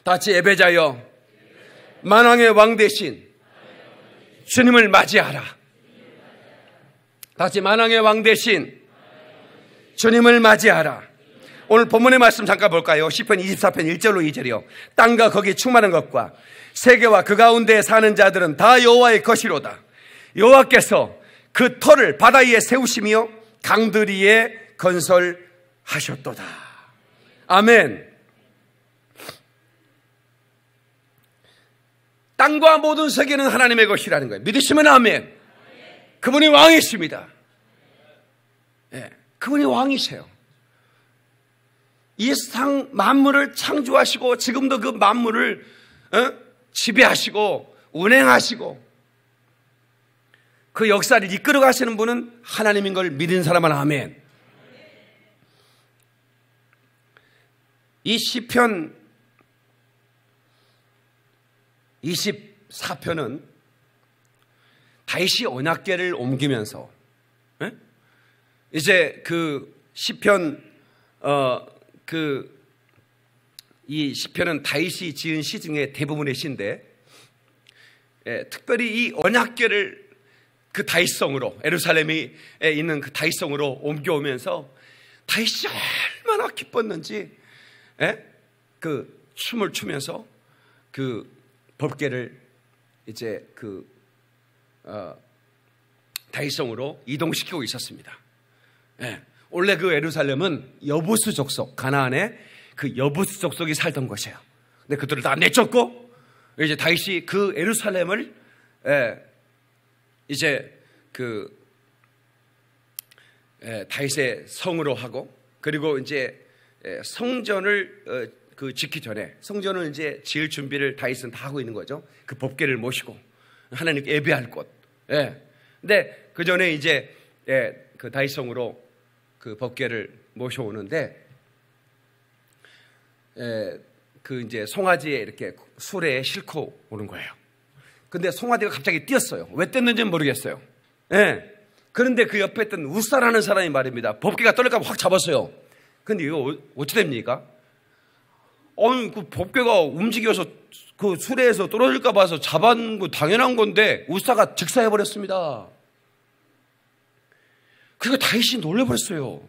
같이 예배자여 만왕의 왕 대신 주님을 맞이하라. 같이 만왕의 왕 대신 주님을 맞이하라. 오늘 본문의 말씀 잠깐 볼까요? 시편 24편 1절로 2절이요. 땅과 거기 충만한 것과 세계와 그 가운데 사는 자들은 다 여호와의 것이로다. 여호와께서 그 터를 바다 위에 세우시며 강들 위에 건설하셨도다. 아멘. 땅과 모든 세계는 하나님의 것이라는 거예요. 믿으시면 아멘. 그분이 왕이십니다. 네, 그분이 왕이세요. 이 세상 만물을 창조하시고 지금도 그 만물을 지배하시고 운행하시고 그 역사를 이끌어 가시는 분은 하나님인 걸 믿는 사람은 아멘. 이 시편 24편은 다윗이 언약궤를 옮기면서 이제 그 시편 이 시편은 다윗이 지은 시 중에 대부분의 시인데 특별히 이 언약궤를 그 다윗성으로 예루살렘에 있는 그 다윗성으로 옮겨오면서 다윗이 얼마나 기뻤는지 그 춤을 추면서 그 법궤를 이제 그 다윗성으로 이동시키고 있었습니다. 원래 그 예루살렘은 여부스 족속, 가나안에 그 여부스 족속이 살던 곳이에요. 근데 그들을 다 내쫓고 이제 다윗이 그 예루살렘을 이제 그 다윗의 성으로 하고 그리고 이제 성전을 그 짓기 전에 성전을 이제 지을 준비를 다윗은 다 하고 있는 거죠. 그 법궤를 모시고 하나님께 예배할 곳. 근데 그 전에 이제 그 다윗성으로 그 법궤를 모셔오는데 그 이제 송아지에 이렇게 수레에 싣고 오는 거예요. 근데 송아지가 갑자기 뛰었어요. 왜 뛰었는지는 모르겠어요. 그런데 그 옆에 있던 우사라는 사람이 말입니다. 법궤가 떨어질까 봐 확 잡았어요. 근데 이거 어찌 됩니까? 그 법궤가 움직여서 그 수레에서 떨어질까 봐서 잡은 거 당연한 건데 우사가 즉사해버렸습니다. 그리고 다윗이 놀래버렸어요.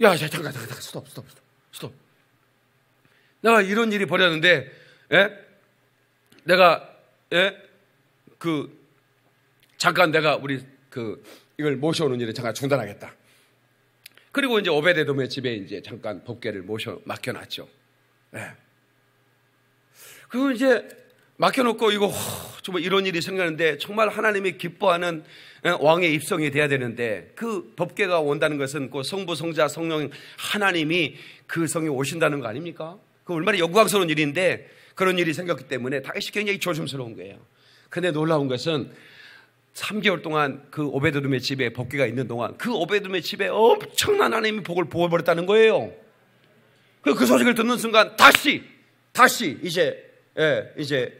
야, 잠깐, 스톱. 내가 이런 일이 벌였는데, 내가, 잠깐 내가 이걸 모셔오는 일을 잠깐 중단하겠다. 그리고 이제 오베데돔의 집에 이제 잠깐 법궤를 맡겨놨죠. 그리고 이제 맡겨놓고 이거 정말 이런 일이 생겼는데 정말 하나님이 기뻐하는 왕의 입성이 돼야 되는데 그 법궤가 온다는 것은 그 성부, 성자, 성령 하나님이 그 성에 오신다는 거 아닙니까? 그 얼마나 영광스러운 일인데 그런 일이 생겼기 때문에 다윗이 굉장히 조심스러운 거예요. 근데 놀라운 것은 3개월 동안 그 오베데돔의 집에 법궤가 있는 동안 그 오베데돔의 집에 엄청난 하나님의 복을 부어버렸다는 거예요. 그 소식을 듣는 순간 다시 이제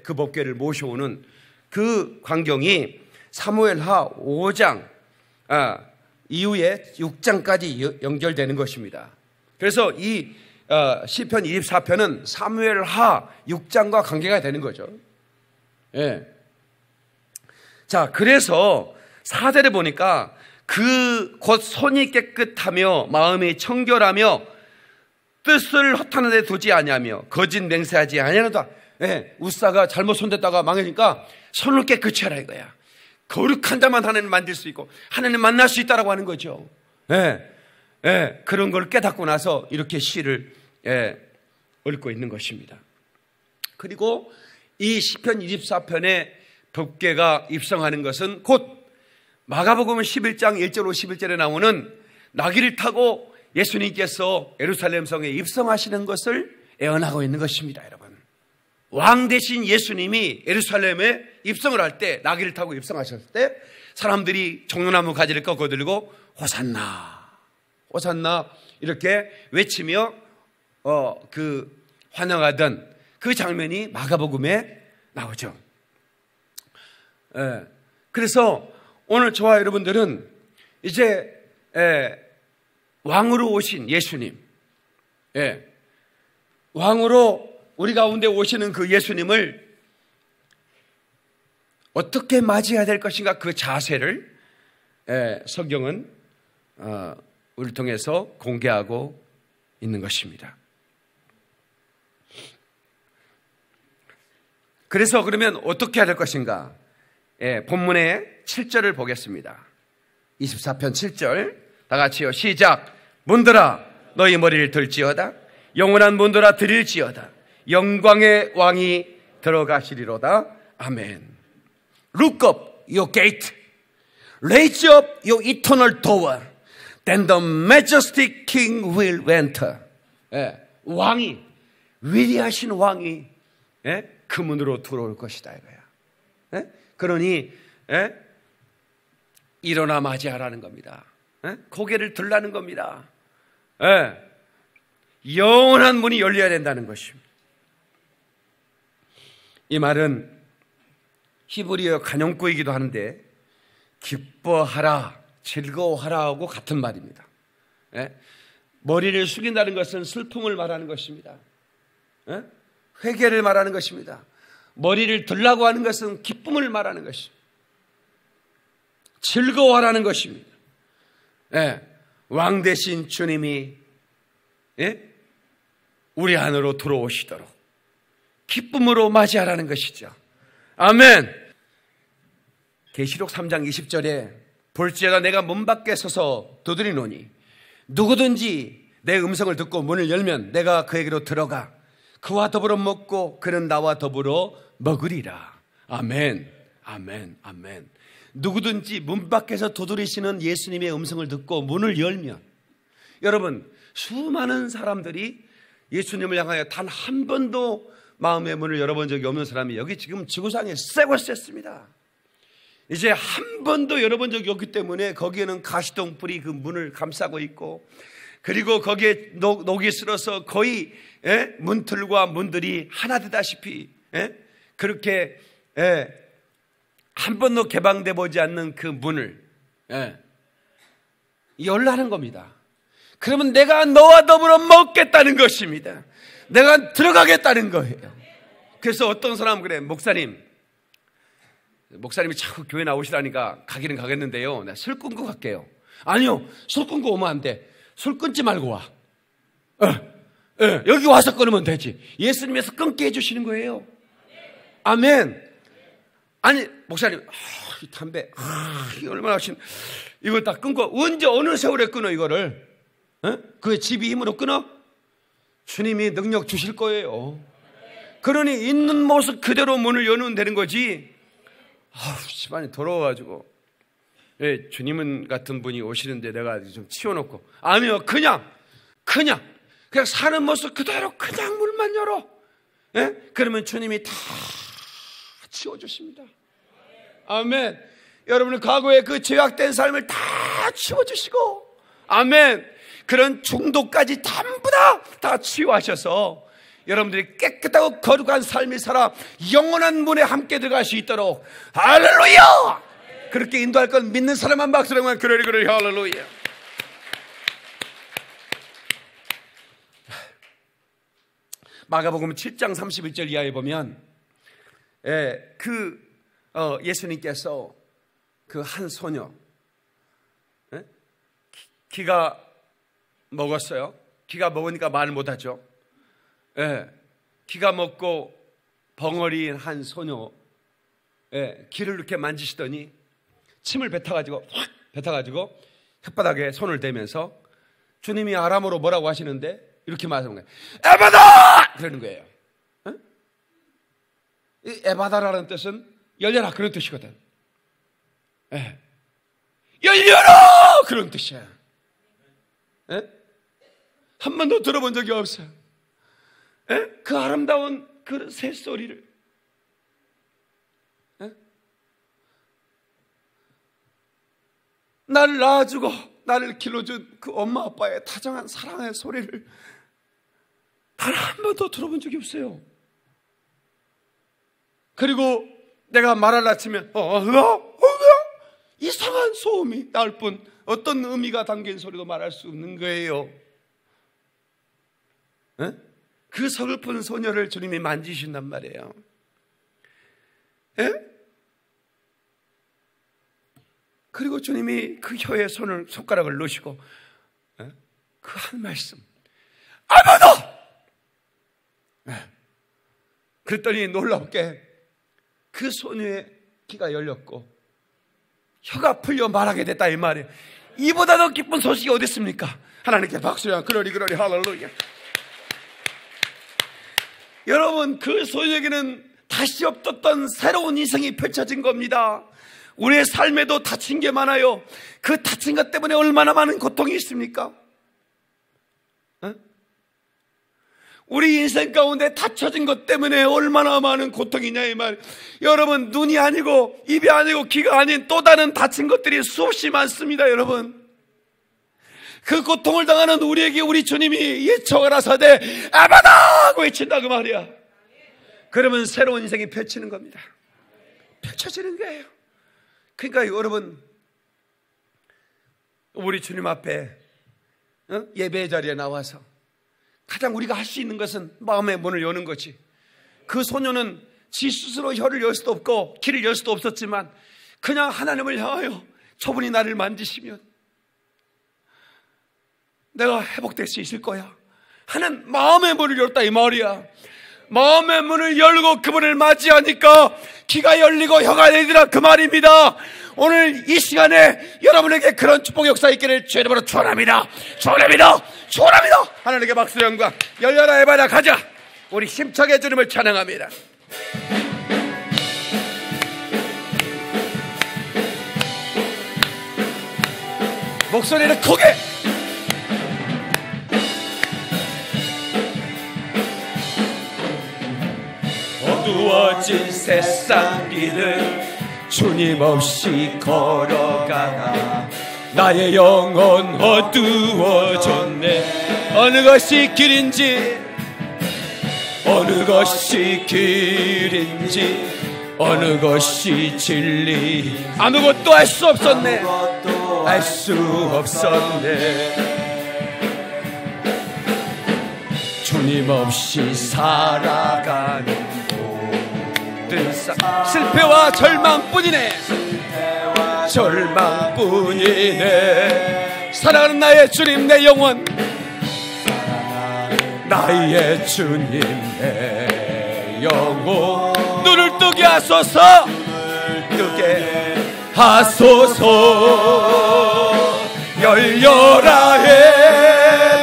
그 법궤를 모셔오는 그 광경이 사무엘하 5장 이후에 6장까지 연결되는 것입니다. 그래서 이 시편 24편은 사무엘하 6장과 관계가 되는 거죠. 자, 그래서 4절에 보니까 그 곧 손이 깨끗하며 마음이 청결하며 뜻을 허탄한 데 두지 아니하며 거짓 맹세하지 아니하노다. 우사가 잘못 손댔다가 망하니까 손을 깨끗이 하라 이거야. 거룩한 자만 하나님 만들 수 있고 하나님 만날 수 있다라고 하는 거죠. 그런 걸 깨닫고 나서 이렇게 시를 읊고 있는 것입니다. 그리고 이 시편 24편에 법궤가 입성하는 것은 곧 마가복음 11장 1절로 11절에 나오는 나귀를 타고 예수님께서 예루살렘 성에 입성하시는 것을 예언하고 있는 것입니다. 여러분, 왕 대신 예수님이 예루살렘에 입성을 할 때, 나귀를 타고 입성하셨을 때 사람들이 종려나무 가지를 꺾어들고 호산나 호산나 이렇게 외치며 환영하던 그 장면이 마가복음에 나오죠. 그래서 오늘 저와 여러분들은 이제 왕으로 오신 예수님, 왕으로 우리 가운데 오시는 그 예수님을 어떻게 맞이해야 될 것인가, 그 자세를 성경은 우리를 통해서 공개하고 있는 것입니다. 그래서 그러면 어떻게 해야 될 것인가? 본문의 7절을 보겠습니다. 24편 7절 다 같이요. 시작. 문들아 너희 머리를 들지어다. 영원한 문들아 들일지어다. 영광의 왕이 들어가시리로다. 아멘. Look up your gate. Raise up your eternal door. Then the majestic king will enter. 왕이, 위대하신 왕이 그 문으로 들어올 것이다 이거야. 그러니 일어나 맞이하라는 겁니다. 고개를 들라는 겁니다. 영원한 문이 열려야 된다는 것입니다. 이 말은 히브리어 간용구이기도 하는데 기뻐하라, 즐거워하라 하고 같은 말입니다. 머리를 숙인다는 것은 슬픔을 말하는 것입니다. 회개를 말하는 것입니다. 머리를 들라고 하는 것은 기쁨을 말하는 것입니다. 즐거워하라는 것입니다. 왕 대신 주님이 우리 안으로 들어오시도록 기쁨으로 맞이하라는 것이죠. 아멘. 계시록 3장 20절에 볼지어다 내가 문 밖에 서서 두드리노니 누구든지 내 음성을 듣고 문을 열면 내가 그에게로 들어가 그와 더불어 먹고 그는 나와 더불어 먹으리라. 아멘. 아멘. 아멘. 누구든지 문 밖에서 두드리시는 예수님의 음성을 듣고 문을 열면, 여러분 수많은 사람들이 예수님을 향하여 단 한 번도 마음의 문을 열어본 적이 없는 사람이 여기 지금 지구상에 쎄고 쎄습니다. 이제 한 번도 열어본 적이 없기 때문에 거기에는 가시덤불이 그 문을 감싸고 있고, 그리고 거기에 녹이 슬어서 거의 문틀과 문들이 하나 되다시피 그렇게 한 번도 개방돼 보지 않는 그 문을 열라는 겁니다. 그러면 내가 너와 더불어 먹겠다는 것입니다. 내가 들어가겠다는 거예요. 그래서 어떤 사람은 그래, 목사님이 자꾸 교회 나오시라니까 가기는 가겠는데요, 내가 술 끊고 갈게요. 아니요, 술 끊고 오면 안 돼. 술 끊지 말고 와. 여기 와서 끊으면 되지. 예수님께서 끊게 해주시는 거예요. 아멘. 아니 목사님, 이 담배 이거 얼마나 하신, 이거 다 끊고 언제 어느 세월에 끊어 이거를? 그 집이 힘으로 끊어? 주님이 능력 주실 거예요. 그러니 있는 모습 그대로 문을 여는 되는 거지. 집안이 더러워가지고 주님은 같은 분이 오시는데 내가 좀 치워놓고, 아니요, 그냥 사는 모습 그대로 그냥 문만 열어. 그러면 주님이 다 치워주십니다. 아멘. 여러분의 과거의 그 죄악된 삶을 다 치워주시고, 아멘. 그런 중독까지 전부 다 치유하셔서 여러분들이 깨끗하고 거룩한 삶을 살아 영원한 문에 함께 들어갈 수 있도록, 할렐루야! 그렇게 인도할 건 믿는 사람만 박수라면 그래 할렐루야. 마가복음 7장 31절 이하에 보면 예수님께서 그 한 소녀 기가 먹었어요. 기가 먹으니까 말을 못하죠. 기가 먹고 벙어리인 한 소녀 기를 이렇게 만지시더니 침을 뱉어가지고 혓바닥에 손을 대면서 주님이 아람어로 뭐라고 하시는데 이렇게 말하는 거예요. 에바다! 그러는 거예요. 이 에바다라는 뜻은 열려라 그런 뜻이거든. 열려라 그런 뜻이야. 한 번도 들어본 적이 없어요. 그 아름다운 그 새소리를. 나를 낳아주고 나를 길러준 그 엄마 아빠의 다정한 사랑의 소리를 단 한 번도 들어본 적이 없어요. 그리고 내가 말을 낮추면 이상한 소음이 나올 뿐 어떤 의미가 담긴 소리도 말할 수 없는 거예요. 그 서글픈 소녀를 주님이 만지신단 말이에요. 예? 그리고 주님이 그 혀에 손가락을 넣으시고 그 한 말씀, 아마도! 그랬더니 놀랍게 그 소녀의 귀가 열렸고 혀가 풀려 말하게 됐다, 이 말이에요. 이보다 더 기쁜 소식이 어디 있습니까? 하나님께 박수야. 그러리 할렐루야. 여러분, 그 소녀에게는 다시 없었던 새로운 인생이 펼쳐진 겁니다. 우리의 삶에도 다친 게 많아요. 그 다친 것 때문에 얼마나 많은 고통이 있습니까? 우리 인생 가운데 닫혀진 것 때문에 얼마나 많은 고통이냐, 이 말. 여러분, 눈이 아니고 입이 아니고 귀가 아닌 또 다른 다친 것들이 수없이 많습니다, 여러분. 그 고통을 당하는 우리에게 우리 주님이 예초가 나서되 아바다 하고 외친다, 그 말이야. 그러면 새로운 인생이 펼치는 겁니다. 펼쳐지는 거예요. 그러니까 여러분, 우리 주님 앞에 예배의 자리에 나와서 가장 우리가 할 수 있는 것은 마음의 문을 여는 거지. 그 소녀는 지 스스로 혀를 열 수도 없고 귀를 열 수도 없었지만 그냥 하나님을 향하여 저분이 나를 만지시면 내가 회복될 수 있을 거야 하는 마음의 문을 열었다, 이 말이야. 마음의 문을 열고 그분을 맞이하니까 귀가 열리고 혀가 열리더라, 그 말입니다. 오늘 이 시간에 여러분에게 그런 축복 역사 있기를 주의 이름으로 축원합니다. 축원합니다. 축원합니다. 하나님께 박수 영광. 열려라 해봐라 가자. 우리 힘차게 주님을 찬양합니다. 목소리를 크게. 어두워진 세상 길을 주님 없이 걸어가다 나의 영혼 어두워졌네. 어느 것이 길인지 어느 것이 길인지 어느 것이 진리 아무것도 알 수 없었네. 알 수 없었네. 주님 없이 살아가는 실패와 절망뿐이네. 절망뿐이네. 사랑하는 나의 주님, 내 영혼, 나의 주님, 내 영혼, 눈을 뜨게 하소서. 뜨게 하소서. 열려라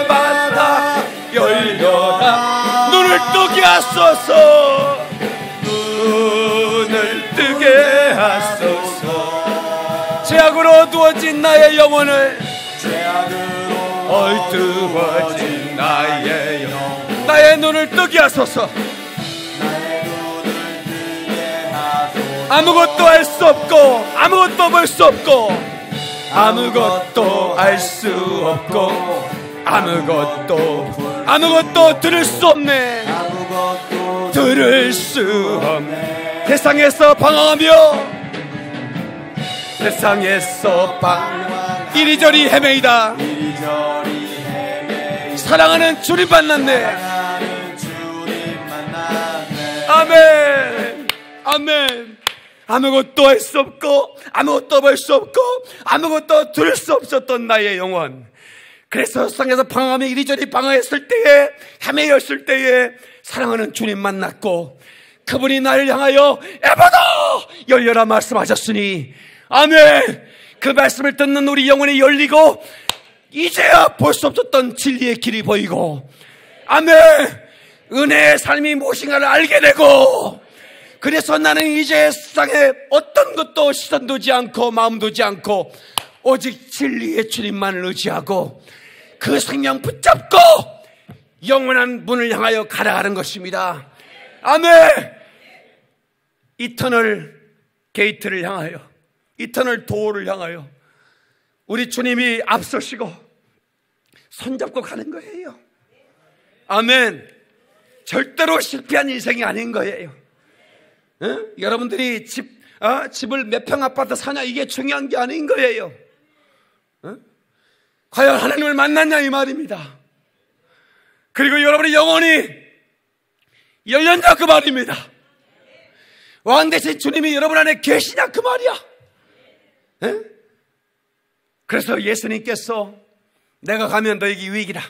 해마다 열려라. 눈을 뜨게 하소서. 눈을 뜨게 하소서. 죄악으로 어두워진 나의 영혼을, 어두워진 나의 영혼, 나의 눈을 뜨게 하소서. 아무것도 알 수 없고 아무것도 볼 수 없고 아무것도 알 수 없고 아무것도 들을 수 없네. 들을 수 없네. 세상에서 방황하며 이리저리 헤매이다. 사랑하는 주님 만났네. 아멘. 아멘. 아무것도 할 수 없고 아무것도 볼 수 없고 아무것도 들을 수 없었던 나의 영혼. 그래서 세상에서 방황하며 이리저리 방황했을 때에, 헤매였을 때에 사랑하는 주님 만났고 그분이 나를 향하여 에바다 열려라 말씀하셨으니 아멘. 그 말씀을 듣는 우리 영혼이 열리고 이제야 볼 수 없었던 진리의 길이 보이고 아멘. 은혜의 삶이 무엇인가를 알게 되고, 그래서 나는 이제 세상에 어떤 것도 시선 두지 않고 마음 두지 않고 오직 진리의 주님만을 의지하고 그 생명 붙잡고 영원한 문을 향하여 가라가는 것입니다. 아멘. 이터널 게이트를 향하여, 이터널 도어를 향하여 우리 주님이 앞서시고 손잡고 가는 거예요. 아멘. 절대로 실패한 인생이 아닌 거예요. 여러분들이 집을 몇 평 아파트 사냐, 이게 중요한 게 아닌 거예요. 과연 하나님을 만났냐, 이 말입니다. 그리고 여러분이 영원히 열렸냐 그 말입니다. 왕 대신 주님이 여러분 안에 계시냐 그 말이야. 에? 그래서 예수님께서 내가 가면 너에게 유익이라,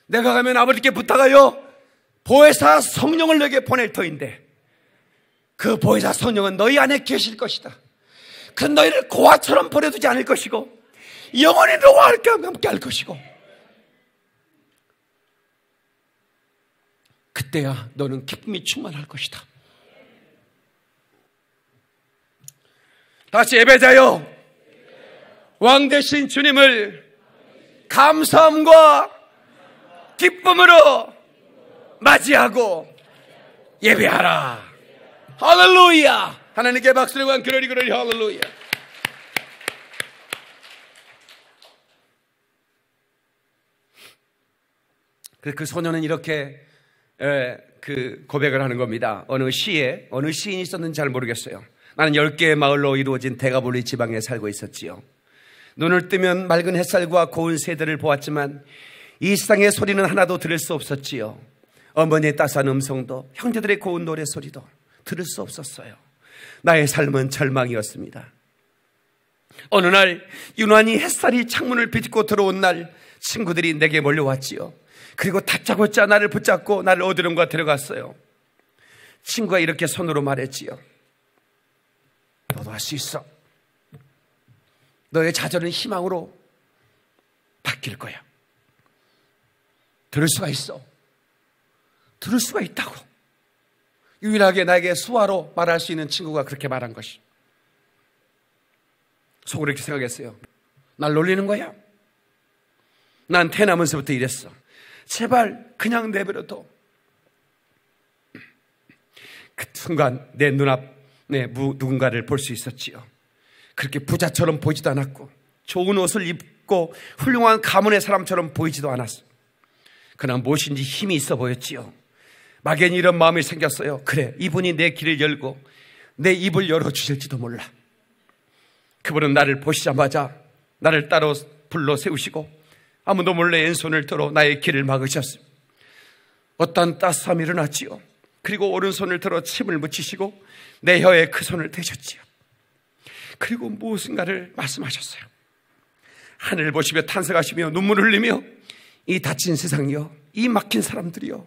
내가 가면 아버지께 부탁하여 보혜사 성령을 너에게 보낼 터인데 그 보혜사 성령은 너희 안에 계실 것이다. 그 너희를 고아처럼 버려두지 않을 것이고 영원히 너와 함께 할 것이고 그때야 너는 기쁨이 충만할 것이다. 다시 예배자여, 왕 대신 주님을 감사함과 기쁨으로 맞이하고 예배하라. 할렐루야. 하나님께 박수를 그러리 할렐루야. 그 소녀는 이렇게 그 고백을 하는 겁니다. 어느 시인이 있었는지 잘 모르겠어요. 나는 10개의 마을로 이루어진 데가볼리 지방에 살고 있었지요. 눈을 뜨면 맑은 햇살과 고운 새들을 보았지만 이 세상의 소리는 하나도 들을 수 없었지요. 어머니의 따스한 음성도, 형제들의 고운 노래소리도 들을 수 없었어요. 나의 삶은 절망이었습니다. 어느 날 유난히 햇살이 창문을 비집고 들어온 날 친구들이 내게 몰려왔지요. 그리고 다짜고짜 나를 붙잡고 나를 어디론가 데려갔어요. 친구가 이렇게 손으로 말했지요. 너도 할 수 있어. 너의 좌절은 희망으로 바뀔 거야. 들을 수가 있어. 들을 수가 있다고. 유일하게 나에게 수화로 말할 수 있는 친구가 그렇게 말한 것이. 속으로 이렇게 생각했어요. 날 놀리는 거야? 난 태어나면서부터 이랬어. 제발 그냥 내버려둬. 그 순간 내 눈앞 누군가를 볼 수 있었지요. 그렇게 부자처럼 보이지도 않았고 좋은 옷을 입고 훌륭한 가문의 사람처럼 보이지도 않았어. 그러나 무엇인지 힘이 있어 보였지요. 막연히 이런 마음이 생겼어요. 그래, 이분이 내 길을 열고 내 입을 열어주실지도 몰라. 그분은 나를 보시자마자 나를 따로 불러 세우시고 아무도 몰래 왼손을 들어 나의 길을 막으셨습니다. 어떤 따스함이 일어났지요. 그리고 오른손을 들어 침을 묻히시고 내 혀에 그 손을 대셨지요. 그리고 무엇인가를 말씀하셨어요. 하늘을 보시며 탄식하시며 눈물을 흘리며 이 다친 세상이요, 이 막힌 사람들이요,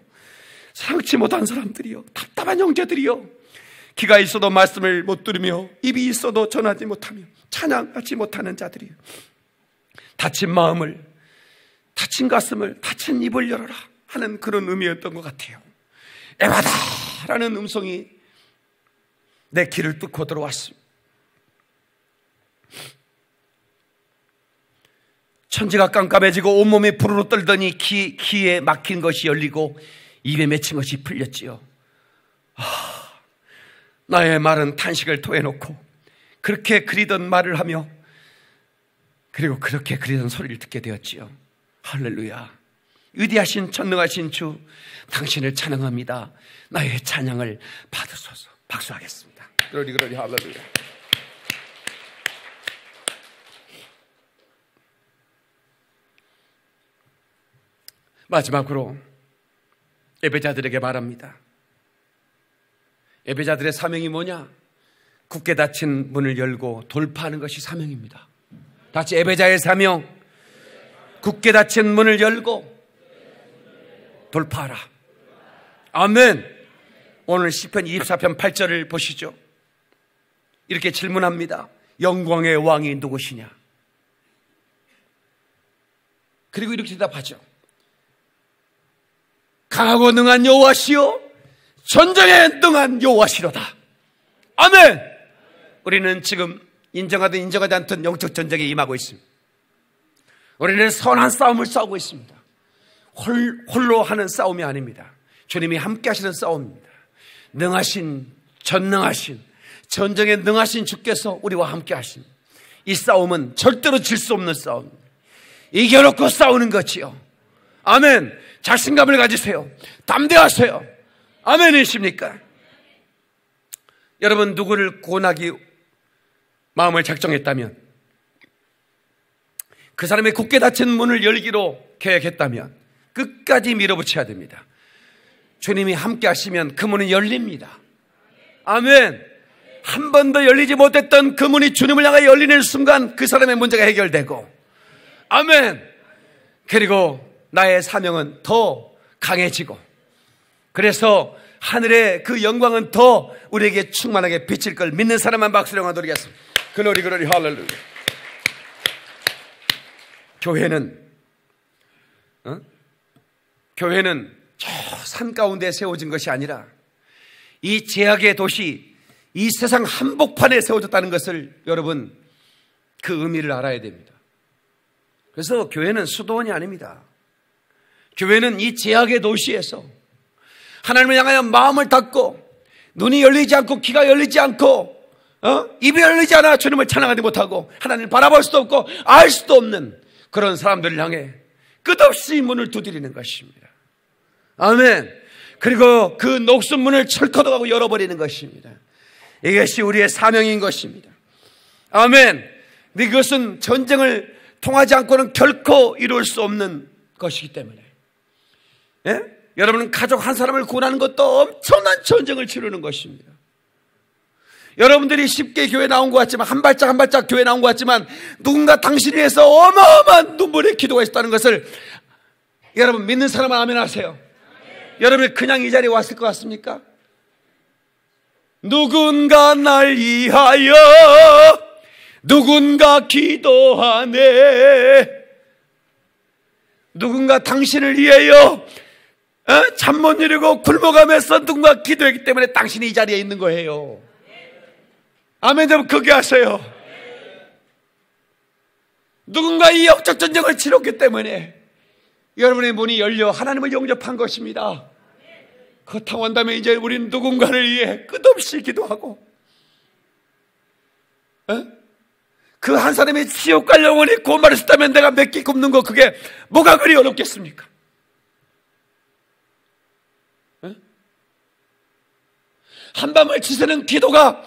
사랑치 못한 사람들이요, 답답한 형제들이요, 귀가 있어도 말씀을 못 들으며 입이 있어도 전하지 못하며 찬양하지 못하는 자들이요, 다친 마음을, 다친 가슴을, 다친 입을 열어라 하는 그런 의미였던 것 같아요. 에바다라는 음성이 내 귀를 뚫고 들어왔습니다. 천지가 깜깜해지고 온몸이 부르르 떨더니 귀에 막힌 것이 열리고 입에 맺힌 것이 풀렸지요. 나의 말은 탄식을 토해놓고 그렇게 그리던 말을 하며 그리고 그렇게 그리던 소리를 듣게 되었지요. 할렐루야. 위대하신 전능하신 주, 당신을 찬양합니다. 나의 찬양을 받으소서. 박수하겠습니다. 그러리 할렐루야. 마지막으로 예배자들에게 말합니다. 예배자들의 사명이 뭐냐? 굳게 닫힌 문을 열고 돌파하는 것이 사명입니다. 다시 예배자의 사명, 굳게 닫힌 문을 열고 돌파하라. 아멘. 오늘 시편 24편 8절을 보시죠. 이렇게 질문합니다. 영광의 왕이 누구시냐? 그리고 이렇게 대답하죠. 강하고 능한 여호와시요 전쟁에 능한 여호와시로다. 아멘. 우리는 지금 인정하든 인정하지 않든 영적 전쟁에 임하고 있습니다. 우리는 선한 싸움을 싸우고 있습니다. 홀로 하는 싸움이 아닙니다. 주님이 함께 하시는 싸움입니다. 능하신, 전능하신, 전쟁에 능하신 주께서 우리와 함께 하신 이 싸움은 절대로 질 수 없는 싸움입니다. 이겨놓고 싸우는 것이요. 아멘. 자신감을 가지세요. 담대하세요. 아멘이십니까? 여러분, 누구를 구원하기 마음을 작정했다면, 그 사람의 굳게 닫힌 문을 열기로 계획했다면 끝까지 밀어붙여야 됩니다. 주님이 함께 하시면 그 문이 열립니다. 아멘. 한 번도 열리지 못했던 그 문이 주님을 향해 열리는 순간 그 사람의 문제가 해결되고, 아멘. 그리고 나의 사명은 더 강해지고, 그래서 하늘의 그 영광은 더 우리에게 충만하게 비칠 걸 믿는 사람만 박수를 드리겠습니다. 글로리 글로리 할렐루야. 교회는 저 산 가운데 세워진 것이 아니라 이 제약의 도시, 이 세상 한복판에 세워졌다는 것을 여러분 그 의미를 알아야 됩니다. 그래서 교회는 수도원이 아닙니다. 교회는 이 제약의 도시에서 하나님을 향하여 마음을 닫고 눈이 열리지 않고 귀가 열리지 않고 입이 열리지 않아 주님을 찬양하지 못하고 하나님을 바라볼 수도 없고 알 수도 없는 그런 사람들을 향해 끝없이 문을 두드리는 것입니다. 아멘. 그리고 그 녹슨 문을 철커덕하고 열어버리는 것입니다. 이것이 우리의 사명인 것입니다. 아멘. 이것은 전쟁을 통하지 않고는 결코 이룰 수 없는 것이기 때문에, 예? 여러분은 가족 한 사람을 구원하는 것도 엄청난 전쟁을 치르는 것입니다. 여러분들이 쉽게 교회 나온 것 같지만, 한 발짝 한 발짝 교회 나온 것 같지만, 누군가 당신을 위해서 어마어마한 눈물의 기도가 있었다는 것을 여러분 믿는 사람은 아멘 하세요. 여러분이 그냥 이 자리에 왔을 것 같습니까? 누군가 날 위하여 누군가 기도하네. 누군가 당신을 위하여 잠 못 이루고 굶어가면서 누군가 기도했기 때문에 당신이 이 자리에 있는 거예요. 아멘. 좀 크게 하세요. 누군가 이 영적 전쟁을 치렀기 때문에 여러분의 문이 열려 하나님을 영접한 것입니다. 그렇다고 한다면 이제 우리는 누군가를 위해 끝없이 기도하고, 그 한 사람이 지옥 갈 영혼이 고말을 썼다면 내가 몇 끼 굶는 거 그게 뭐가 그리 어렵겠습니까? 한밤을 지새는 기도가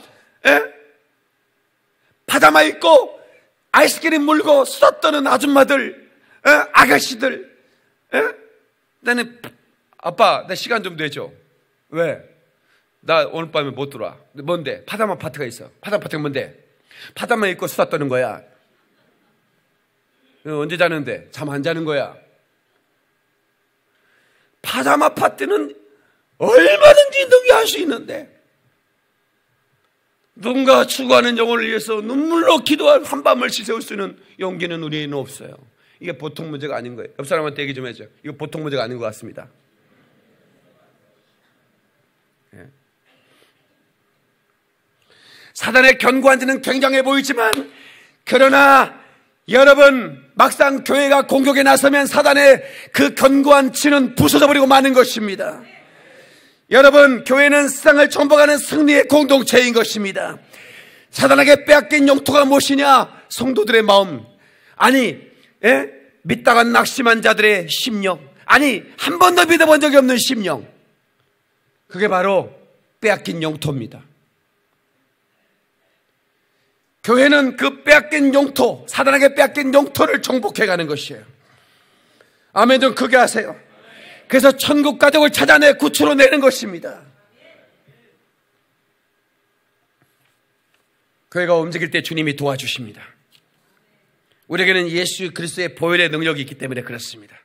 파자마 입고 아이스크림 물고 수다 떠는 아줌마들, 아가씨들, 나는 아빠 내 시간 좀 되죠? 왜? 나 오늘 밤에 못 들어와. 뭔데? 파자마 파티가 있어. 파자마 파티가 뭔데? 파자마 입고 수다 떠는 거야. 언제 자는데? 잠 안 자는 거야. 파자마 파티는 얼마든지 능히할 수 있는데, 누군가 추구하는 영혼을 위해서 눈물로 기도할 한밤을 지새울 수 있는 용기는 우리에는 없어요. 이게 보통 문제가 아닌 거예요. 옆 사람한테 얘기 좀 해줘. 이거 보통 문제가 아닌 것 같습니다. 예. 사단의 견고한지는 굉장해 보이지만, 그러나 여러분 막상 교회가 공격에 나서면 사단의 그 견고한 치는 부서져 버리고 마는 것입니다. 여러분, 교회는 세상을 정복하는 승리의 공동체인 것입니다. 사단에게 빼앗긴 영토가 무엇이냐? 성도들의 마음. 아니, 믿다가 낙심한 자들의 심령. 아니, 한 번도 믿어본 적이 없는 심령. 그게 바로 빼앗긴 영토입니다. 교회는 그 빼앗긴 영토, 사단에게 빼앗긴 영토를 정복해가는 것이에요. 아멘. 좀 크게 하세요. 그래서 천국 가족을 찾아내 구출로 내는 것입니다. 교회가 움직일 때 주님이 도와주십니다. 우리에게는 예수 그리스도의 보혈의 능력이 있기 때문에 그렇습니다.